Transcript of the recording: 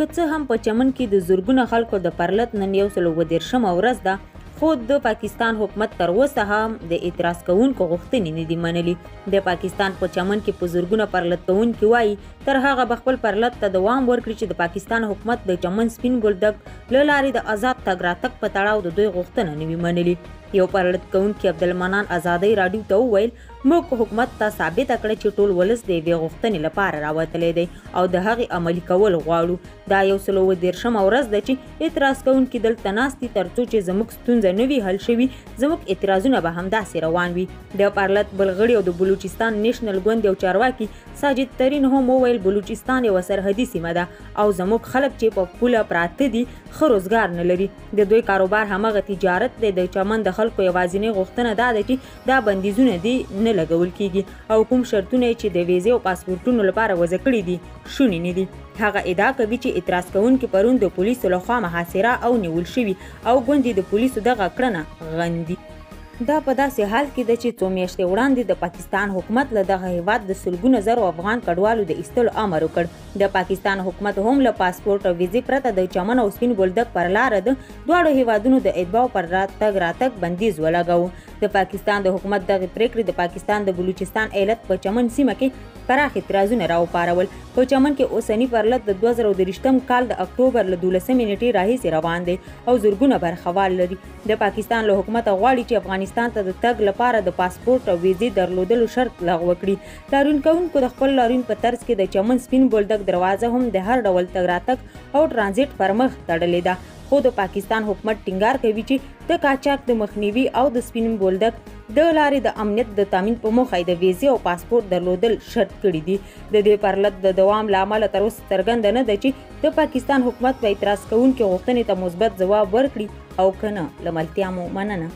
که څه هم په چمن کې د زرګونه خلکو د پرلط نن 130 ورځ ده، خو د پاکستان حکومت تر اوسه هم د اعتراض کوونکو غوښتنې نه دي منلي. د پاکستان په چمن کې په زرګونه پرلط کوونکي وایي تر هغه به خپل پرلط ته دوام ورکړي چې د پاکستان حکومت د چمن سپین بولدک له لارې د آزاد تګ راتګ په تړاو د دوی غوښتنه نه وي منلي. یو پرلط کوونکي عبدالمنان ازادۍ راډیو ته وویل موږ حکومت ته ثابته کړه چې ټول ولس د یوې غوښتنې لپاره راوتلی دی او د هغې عملي کول غواړو. دا 130 ورځ ده چې اعتراض کوونکي دلته ناست دي تر څو چې زموږ ستونزه نه وي حل شوي، زموږ اعتراضونه به همداسې روان وي. د پرلط بل غړي او د بلوچستان نیشنل ګوند یو چارواکي ساجد ترین هم وویل بلوچستان یوه سرحدي سیمه ده او زموږ خلک چې په پوله پراته دي ښه روزګار نه لري. د دوی کاروبار همغه تجارت دی. د چمن د خلکو یوازینۍ غوښتنه دا ده چې دا بندیزونه دي نه لګول کیږي او کوم شرطونه چې د ویزې او پاسپورټونو لپاره وضع کړي دي شونې نه دي. هغه ادعا کوي چې اعتراض کوونکي پرون د پولیسو لخوا محاصره او نیول شوي او ګوندې د پولیسو دغه کړنه غندي. دا په داسې حال کې ده چې څو میاشتې وړاندې د پاکستان حکومت له دغه هیواد د سلګونه زرو افغان کډوالو د ایستلو امر وکړ. د پاکستان حکومت هم له پاسپورټ او ویزې پرته د چمن او سپین بولدک پر لاره د دواړو هیوادونو د اتباعو پر راتګ بندیز ولګاوه. د پاکستان د حکومت دغه پریکړې د پاکستان د بلوچستان ایالت په چمن سیمه کې پراخ اعتراضونه راوپارول. په چمن کې اوسنی پرلط د 2023 کال د اکتوبر له 12 نیټې راهیسې روان دی او زرګونه برخوال لري. د پاکستان له حکومت غواړي چې افغانستان ته د تګ لپاره د پاسپورټ او ویزې درلودلو شرط لغوه کړي. لاریون کوونکو د خپل لاریون په طرز کې د چمن سپین بولدک دروازه هم د هر ډول تګ راتګ او ټرانزیټ پر مخ تړلې ده. خو د پاکستان حکومت ټینګار کوي چې د قاچاق د مخنیوي او د سپین بولدک د لارې د امنیت د تامین په موخه د ویزې او پاسپورټ درلودل شرط کړي دي. د دې پرلط د دوام له امله تر اوسه څرګنده نه ده چې د پاکستان حکومت په اعتراض کوونکو غوښتنې ته مثبت ځواب ورکړي او که نه. له ملتیا مو مننه.